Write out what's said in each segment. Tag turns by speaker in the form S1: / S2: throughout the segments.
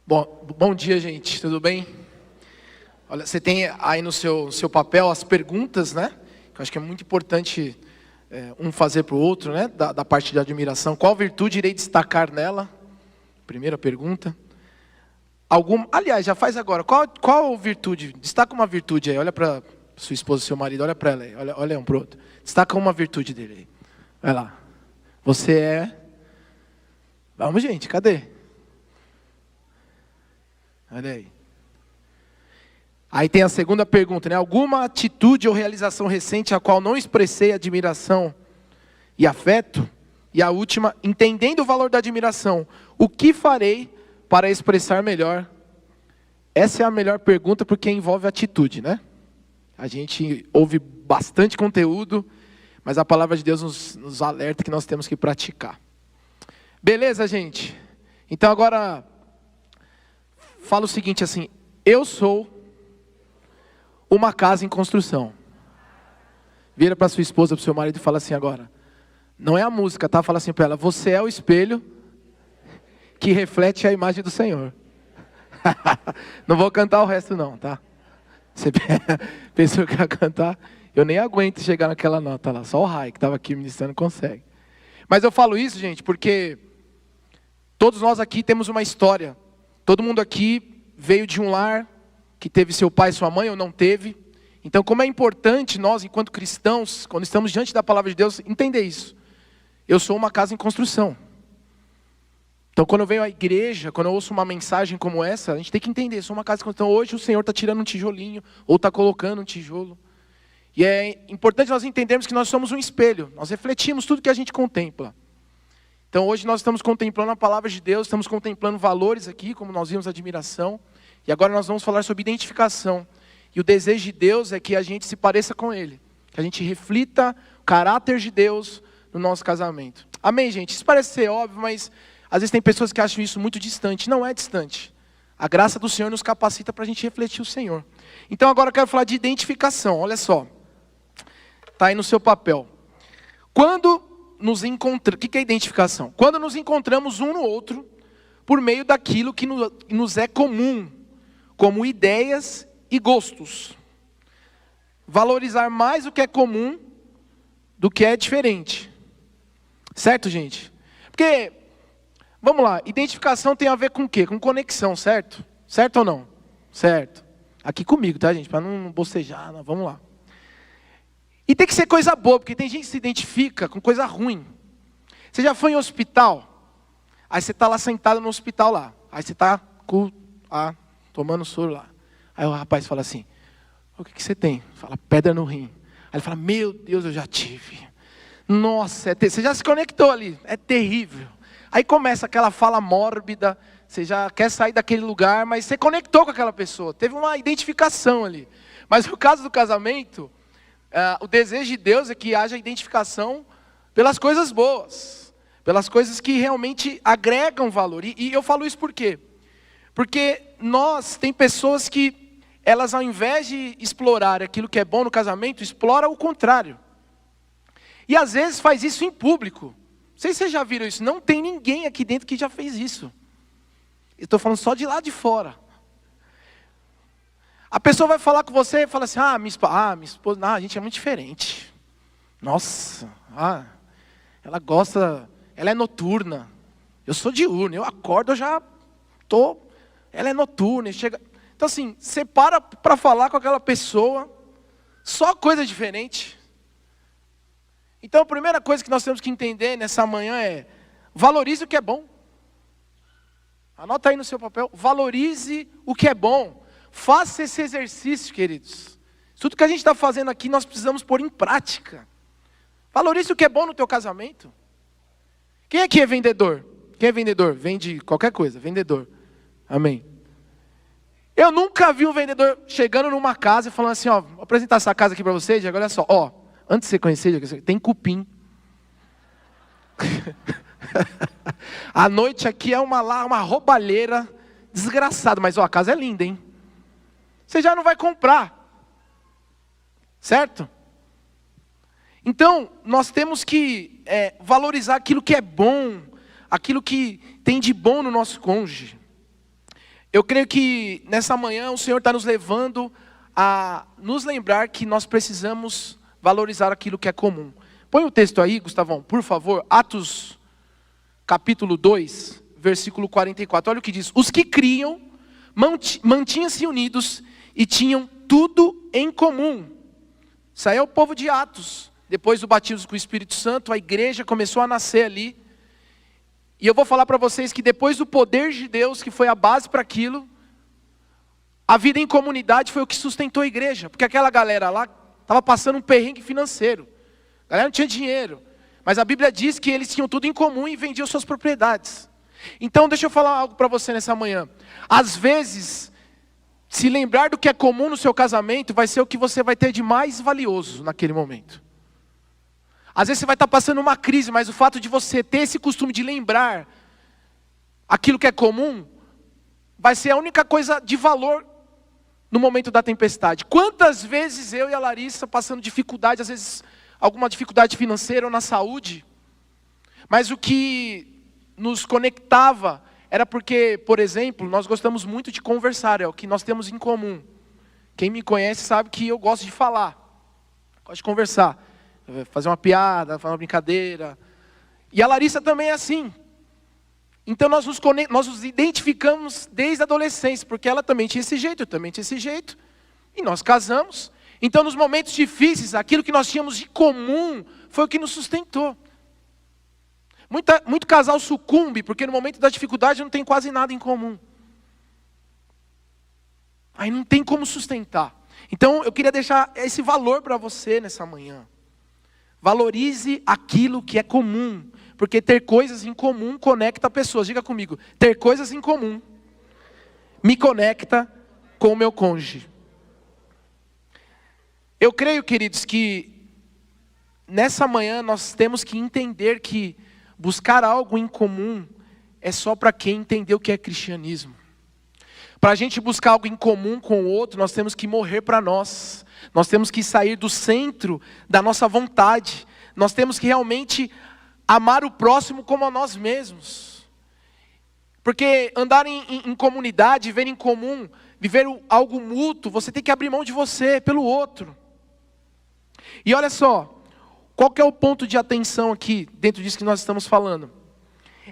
S1: Bom dia, gente. Tudo bem? Olha, você tem aí no seu papel as perguntas, né? Que eu acho que é muito importante um fazer para o outro, né? Da parte de admiração. Qual virtude irei destacar nela? Primeira pergunta. Aliás, já faz agora. Qual virtude? Destaca uma virtude aí. Olha para sua esposa, seu marido. Olha para ela aí. Olha um para o outro. Destaca uma virtude dele aí. Vai lá. Você é... Vamos, gente. Cadê? Olha aí. Aí tem a segunda pergunta, né? Alguma atitude ou realização recente a qual não expressei admiração e afeto? E a última, entendendo o valor da admiração, o que farei para expressar melhor? Essa é a melhor pergunta porque envolve atitude, né? A gente ouve bastante conteúdo, mas a palavra de Deus nos alerta que nós temos que praticar. Beleza, gente? Então agora... Fala o seguinte assim, eu sou uma casa em construção. Vira para sua esposa, para o seu marido e fala assim agora. Não é a música, tá? Fala assim para ela, você é o espelho que reflete a imagem do Senhor. Não vou cantar o resto não, tá? Você pensou que ia cantar? Eu nem aguento chegar naquela nota lá, só o Rai que estava aqui ministrando consegue. Mas eu falo isso, gente, porque todos nós aqui temos uma história. Todo mundo aqui veio de um lar que teve seu pai e sua mãe ou não teve. Então, como é importante nós, enquanto cristãos, quando estamos diante da palavra de Deus, entender isso. Eu sou uma casa em construção. Então, quando eu venho à igreja, quando eu ouço uma mensagem como essa, a gente tem que entender, eu sou uma casa em construção. Hoje o Senhor está tirando um tijolinho, ou está colocando um tijolo. E é importante nós entendermos que nós somos um espelho. Nós refletimos tudo que a gente contempla. Então hoje nós estamos contemplando a palavra de Deus, estamos contemplando valores aqui, como nós vimos admiração. E agora nós vamos falar sobre identificação. E o desejo de Deus é que a gente se pareça com Ele. Que a gente reflita o caráter de Deus no nosso casamento. Amém, gente? Isso parece ser óbvio, mas às vezes tem pessoas que acham isso muito distante. Não é distante. A graça do Senhor nos capacita para a gente refletir o Senhor. Então agora eu quero falar de identificação. Olha só. Está aí no seu papel. O que é identificação? Quando nos encontramos um no outro, por meio daquilo que nos é comum, como ideias e gostos. Valorizar mais o que é comum do que é diferente. Certo, gente? Porque, vamos lá, identificação tem a ver com o quê? Com conexão, certo? Certo ou não? Certo. Aqui comigo, tá, gente? Para não bocejar, não. Vamos lá. E tem que ser coisa boa, porque tem gente que se identifica com coisa ruim. Você já foi em hospital? Aí você está lá sentado no hospital lá. Aí você está tomando soro lá. Aí o rapaz fala assim, o que você tem? Fala, pedra no rim. Aí ele fala, meu Deus, eu já tive. Nossa, você já se conectou ali, é terrível. Aí começa aquela fala mórbida, você já quer sair daquele lugar, mas você conectou com aquela pessoa. Teve uma identificação ali. Mas no caso do casamento... o desejo de Deus é que haja identificação pelas coisas boas, pelas coisas que realmente agregam valor. E eu falo isso por quê? Porque tem pessoas que, elas ao invés de explorar aquilo que é bom no casamento, exploram o contrário. E às vezes faz isso em público. Não sei se vocês já viram isso, não tem ninguém aqui dentro que já fez isso. Eu estou falando só de lá de fora. A pessoa vai falar com você e fala assim, minha esposa, a gente é muito diferente. Nossa, ela gosta, ela é noturna. Eu sou diurno, eu acordo, ela é noturna, chega. Então assim, você para falar com aquela pessoa, só coisa diferente. Então a primeira coisa que nós temos que entender nessa manhã é, valorize o que é bom. Anota aí no seu papel, valorize o que é bom. Faça esse exercício, queridos. Tudo que a gente está fazendo aqui, nós precisamos pôr em prática. Valorize o que é bom no teu casamento. Quem aqui é vendedor? Quem é vendedor? Vende qualquer coisa, vendedor. Amém. Eu nunca vi um vendedor chegando numa casa e falando assim, vou apresentar essa casa aqui para vocês, Diego, olha só, antes de você conhecer, Diego, tem cupim. A noite aqui é uma roubalheira desgraçada, mas a casa é linda, hein? Você já não vai comprar. Certo? Então, nós temos que valorizar aquilo que é bom, aquilo que tem de bom no nosso cônjuge. Eu creio que nessa manhã o Senhor está nos levando a nos lembrar que nós precisamos valorizar aquilo que é comum. Põe o texto aí, Gustavão, por favor. Atos, capítulo 2, versículo 44. Olha o que diz. Os que criam mantinham-se unidos e tinham tudo em comum. Isso aí é o povo de Atos. Depois do batismo com o Espírito Santo, a igreja começou a nascer ali. E eu vou falar para vocês que depois do poder de Deus, que foi a base para aquilo, a vida em comunidade foi o que sustentou a igreja. Porque aquela galera lá estava passando um perrengue financeiro. A galera não tinha dinheiro. Mas a Bíblia diz que eles tinham tudo em comum e vendiam suas propriedades. Então deixa eu falar algo para você nessa manhã. Às vezes, se lembrar do que é comum no seu casamento, vai ser o que você vai ter de mais valioso naquele momento. Às vezes você vai estar passando uma crise, mas o fato de você ter esse costume de lembrar aquilo que é comum, vai ser a única coisa de valor no momento da tempestade. Quantas vezes eu e a Larissa passando dificuldade, às vezes alguma dificuldade financeira ou na saúde, mas o que nos conectava era porque, por exemplo, nós gostamos muito de conversar, é o que nós temos em comum. Quem me conhece sabe que eu gosto de falar, gosto de conversar. Fazer uma piada, fazer uma brincadeira. E a Larissa também é assim. Então nós nos identificamos desde a adolescência, porque ela também tinha esse jeito, eu também tinha esse jeito. E nós casamos. Então nos momentos difíceis, aquilo que nós tínhamos de comum foi o que nos sustentou. Muito casal sucumbe, porque no momento da dificuldade não tem quase nada em comum. Aí não tem como sustentar. Então eu queria deixar esse valor para você nessa manhã. Valorize aquilo que é comum, porque ter coisas em comum conecta pessoas. Diga comigo, ter coisas em comum me conecta com o meu cônjuge. Eu creio, queridos, que nessa manhã nós temos que entender que buscar algo em comum é só para quem entendeu o que é cristianismo. Para a gente buscar algo em comum com o outro, nós temos que morrer para nós. Nós temos que sair do centro da nossa vontade. Nós temos que realmente amar o próximo como a nós mesmos. Porque andar em comunidade, viver em comum, viver algo mútuo, você tem que abrir mão de você pelo outro. E olha só, qual que é o ponto de atenção aqui, dentro disso que nós estamos falando?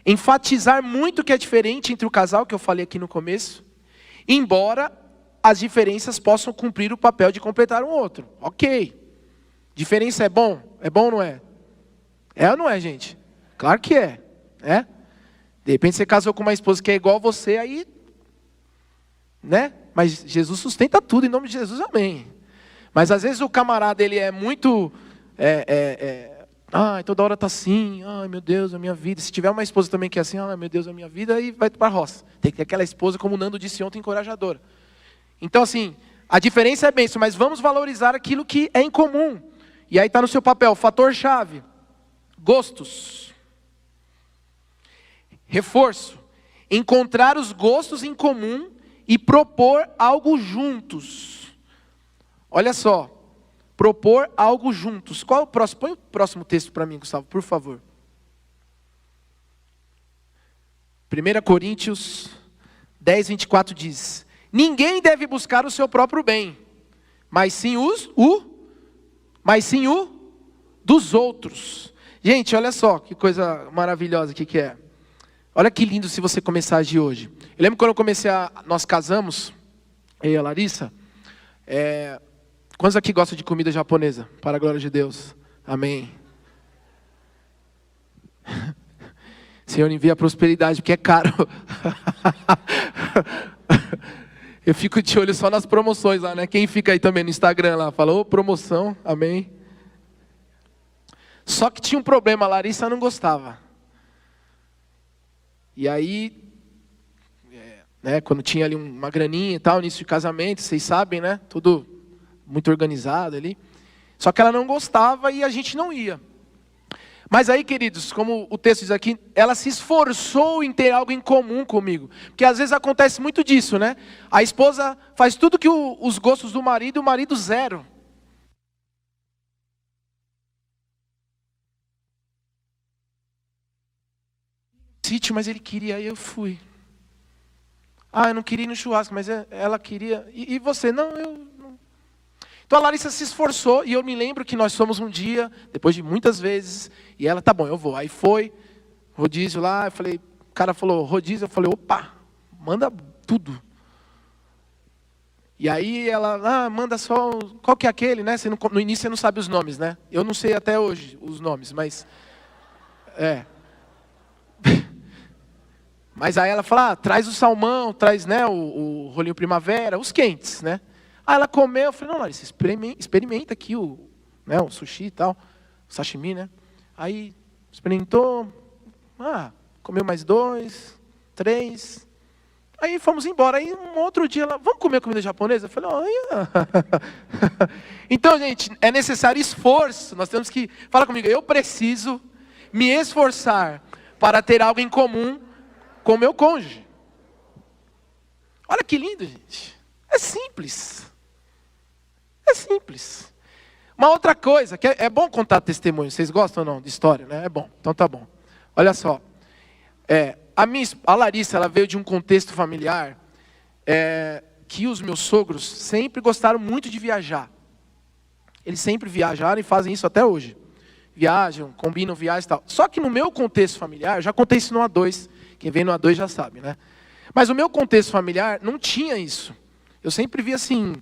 S1: Enfatizar muito o que é diferente entre o casal, que eu falei aqui no começo, embora as diferenças possam cumprir o papel de completar um outro. Ok. Diferença é bom? É bom ou não é? É ou não é, gente? Claro que é. É? De repente você casou com uma esposa que é igual a você, aí... né? Mas Jesus sustenta tudo, em nome de Jesus, amém. Mas às vezes o camarada, ele é muito... toda hora tá assim, ai meu Deus, a minha vida. Se tiver uma esposa também que é assim, ai meu Deus, a minha vida, aí vai para a roça. Tem que ter aquela esposa, como o Nando disse ontem, encorajadora. Então assim, a diferença é bênção, mas vamos valorizar aquilo que é em comum. E aí está no seu papel, fator-chave, gostos. Reforço, encontrar os gostos em comum e propor algo juntos. Olha só, propor algo juntos. Qual é o próximo? Põe o próximo texto para mim, Gustavo, por favor. 1 Coríntios 10, 24 diz: ninguém deve buscar o seu próprio bem, mas sim o dos outros. Gente, olha só que coisa maravilhosa que é. Olha que lindo se você começar a agir hoje. Eu lembro quando nós casamos, eu e a Larissa, quantos aqui gostam de comida japonesa? Para a glória de Deus. Amém. Senhor, envia prosperidade, porque é caro. Eu fico de olho só nas promoções lá, né? Quem fica aí também no Instagram lá, falou promoção, amém. Só que tinha um problema, a Larissa não gostava. E aí, né, quando tinha ali uma graninha e tal, início de casamento, vocês sabem, né? Tudo muito organizado ali. Só que ela não gostava e a gente não ia. Mas aí, queridos, como o texto diz aqui, ela se esforçou em ter algo em comum comigo. Porque às vezes acontece muito disso, né? A esposa faz tudo que os gostos do marido, e o marido zero. Sítio, mas ele queria, aí eu fui. Ah, eu não queria ir no churrasco, mas ela queria. E você? Não, eu não. Então a Larissa se esforçou, e eu me lembro que nós fomos um dia, depois de muitas vezes, e ela, tá bom, eu vou. Aí foi, rodízio lá, eu falei, o cara falou, rodízio, eu falei, opa, manda tudo. E aí ela, manda só, qual que é aquele, né? No início você não sabe os nomes, né? Eu não sei até hoje os nomes, mas... Mas aí ela fala, traz o salmão, traz, né, o rolinho primavera, os quentes, né? Aí ela comeu, eu falei, não, Larissa, experimenta aqui o sushi e tal, o sashimi, né? Aí experimentou, comeu mais 2, 3... Aí fomos embora. Aí um outro dia, ela, vamos comer comida japonesa? Eu falei, olha. Então, gente, é necessário esforço. Nós temos que, fala comigo, eu preciso me esforçar para ter algo em comum com o meu cônjuge. Olha que lindo, gente. É simples. É simples. Uma outra coisa, que é bom contar testemunho. Vocês gostam ou não de história, né? É bom, então tá bom. Olha só. A Larissa, ela veio de um contexto familiar que os meus sogros sempre gostaram muito de viajar. Eles sempre viajaram e fazem isso até hoje. Viajam, combinam viagens e tal. Só que no meu contexto familiar, já contei isso no A2, quem vem no A2 já sabe, né? Mas o meu contexto familiar não tinha isso. Eu sempre via assim,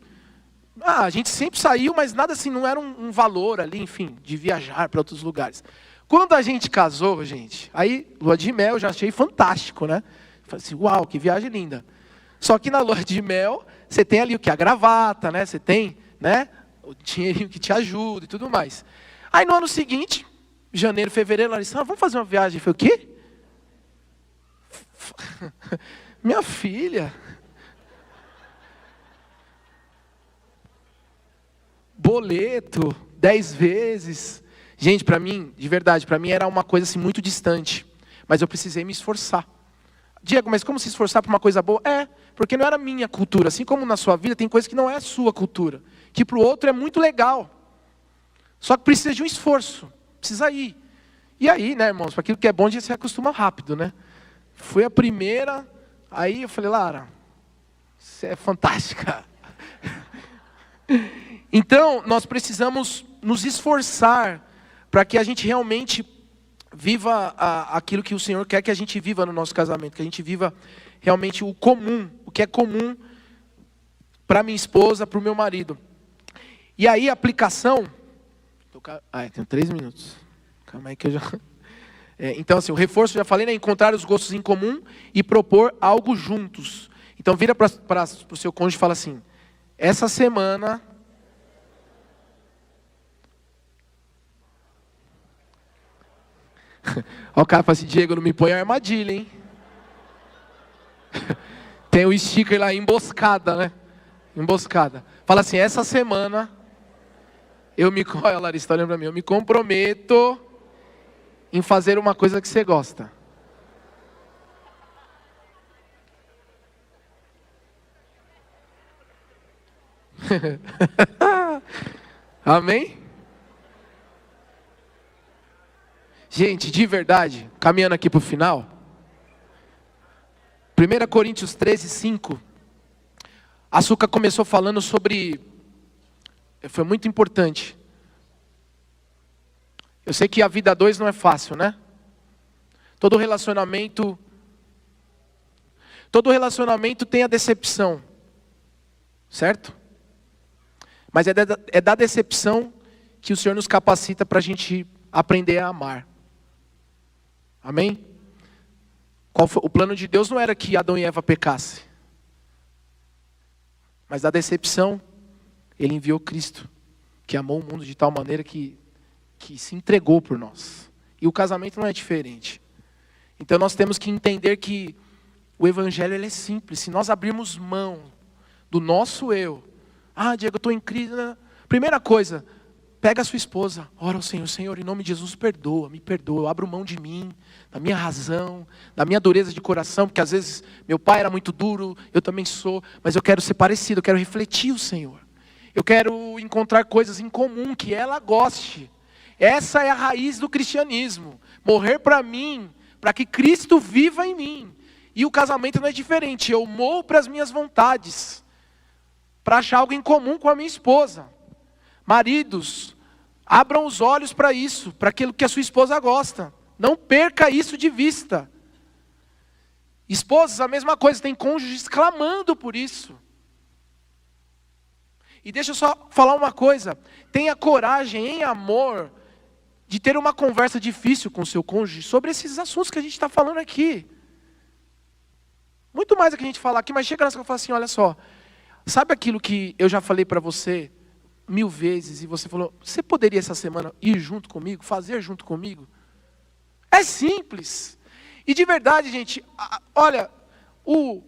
S1: a gente sempre saiu, mas nada assim, não era um valor ali, enfim, de viajar para outros lugares. Quando a gente casou, gente, aí lua de mel eu já achei fantástico, né? Falei assim, uau, que viagem linda. Só que na lua de mel, você tem ali o que? A gravata, né? Você tem, né? O dinheirinho que te ajuda e tudo mais. Aí no ano seguinte, janeiro, fevereiro, Larissa, vamos fazer uma viagem. Eu falei, o quê? Minha filha. Boleto, 10 vezes. Gente, para mim, de verdade, para mim era uma coisa assim muito distante. Mas eu precisei me esforçar. Diego, mas como se esforçar para uma coisa boa? Porque não era minha cultura. Assim como na sua vida tem coisa que não é a sua cultura. Que para o outro é muito legal. Só que precisa de um esforço. Precisa ir. E aí, né, irmãos, para aquilo que é bom, a gente se acostuma rápido, né? Foi a primeira, aí eu falei, Lara, você é fantástica. Então, nós precisamos nos esforçar para que a gente realmente viva aquilo que o Senhor quer que a gente viva no nosso casamento, que a gente viva realmente o comum, o que é comum para minha esposa, para o meu marido. E aí a aplicação... tenho 3 minutos. Calma aí que eu já... Então assim, o reforço, já falei, né? Encontrar os gostos em comum e propor algo juntos. Então vira para o seu cônjuge e fala assim, essa semana... O cara fala assim, Diego, não me põe a armadilha, hein? Tem o sticker lá, emboscada, né? Emboscada. Fala assim, essa semana, olha a Larissa, tá olhando pra mim, eu me comprometo em fazer uma coisa que você gosta. Amém? Gente, de verdade, caminhando aqui para o final, 1 Coríntios 13, 5, a Açúcar começou falando sobre, foi muito importante. Eu sei que a vida a dois não é fácil, né? Todo relacionamento tem a decepção, certo? Mas é da decepção que o Senhor nos capacita para a gente aprender a amar. Amém? O plano de Deus não era que Adão e Eva pecassem. Mas da decepção, Ele enviou Cristo, que amou o mundo de tal maneira que se entregou por nós. E o casamento não é diferente. Então nós temos que entender que o Evangelho ele é simples. Se nós abrirmos mão do nosso eu. Diego, eu estou em crise. Primeira coisa, pega a sua esposa, ora ao Senhor, Senhor, em nome de Jesus, me perdoa, eu abro mão de mim, da minha razão, da minha dureza de coração, porque às vezes meu pai era muito duro, eu também sou, mas eu quero ser parecido, eu quero refletir o Senhor. Eu quero encontrar coisas em comum, que ela goste. Essa é a raiz do cristianismo, morrer para mim, para que Cristo viva em mim. E o casamento não é diferente. Eu morro para as minhas vontades, para achar algo em comum com a minha esposa. Maridos, abram os olhos para isso, para aquilo que a sua esposa gosta. Não perca isso de vista. Esposas, a mesma coisa, tem cônjuges clamando por isso. E deixa eu só falar uma coisa. Tenha coragem, em amor, de ter uma conversa difícil com o seu cônjuge sobre esses assuntos que a gente está falando aqui. Muito mais do que a gente falar aqui, mas chega nessa que eu falo assim, olha só. Sabe aquilo que eu já falei para você 1000 vezes e você falou, você poderia essa semana ir junto comigo, fazer junto comigo? É simples. E de verdade, gente, olha, o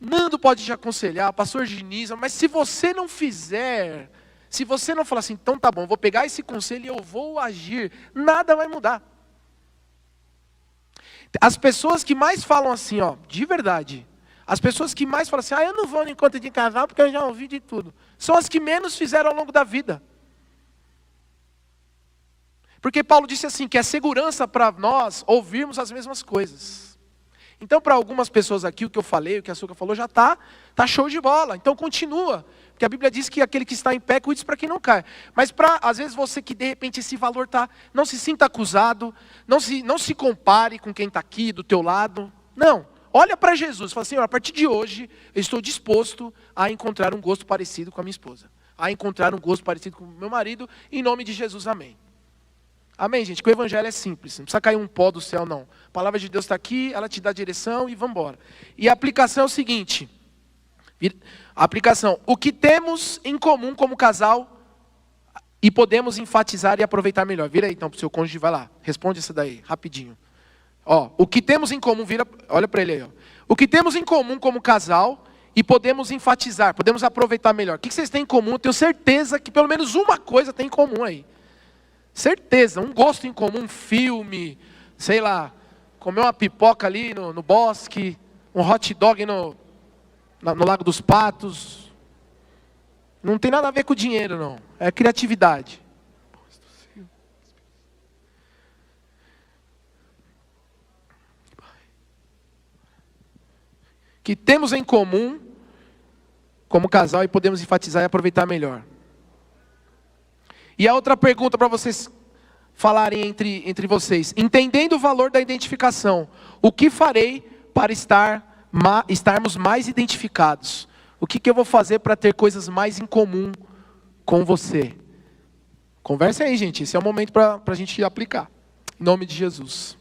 S1: Nando pode te aconselhar, o pastor Giniza, mas se você não fizer, se você não falar assim, então tá bom, vou pegar esse conselho e eu vou agir, nada vai mudar. As pessoas que mais falam assim, ó, de verdade, as pessoas que mais falam assim, eu não vou no encontro de casal porque eu já ouvi de tudo, são as que menos fizeram ao longo da vida. Porque Paulo disse assim, que é segurança para nós ouvirmos as mesmas coisas. Então, para algumas pessoas aqui, o que eu falei, o que a Açúcar falou, já tá show de bola. Então, continua. Porque a Bíblia diz que aquele que está em pé, cuide para quem não cai. Mas, às vezes, você que, de repente, esse valor não se sinta acusado, não se compare com quem está aqui, do teu lado. Não. Olha para Jesus. Fala, Senhor, a partir de hoje, eu estou disposto a encontrar um gosto parecido com a minha esposa. A encontrar um gosto parecido com o meu marido. Em nome de Jesus, amém. Amém, gente? Que o evangelho é simples. Não precisa cair um pó do céu, não. A palavra de Deus está aqui, ela te dá direção e vamos embora. E a aplicação é o seguinte. A aplicação. O que temos em comum como casal e podemos enfatizar e aproveitar melhor. Vira aí então para o seu cônjuge, vai lá. Responde essa daí, rapidinho. Ó, o que temos em comum, olha para ele aí. Ó. O que temos em comum como casal e podemos enfatizar, podemos aproveitar melhor. O que vocês têm em comum? Eu tenho certeza que pelo menos uma coisa tem em comum aí. Certeza, um gosto em comum, um filme, sei lá, comer uma pipoca ali no bosque, um hot dog no Lago dos Patos. Não tem nada a ver com dinheiro, não. É criatividade. Que temos em comum como casal e podemos enfatizar e aproveitar melhor. E a outra pergunta para vocês falarem entre vocês. Entendendo o valor da identificação, o que farei para estarmos mais identificados? O que eu vou fazer para ter coisas mais em comum com você? Converse aí, gente. Esse é o momento para a gente aplicar. Em nome de Jesus.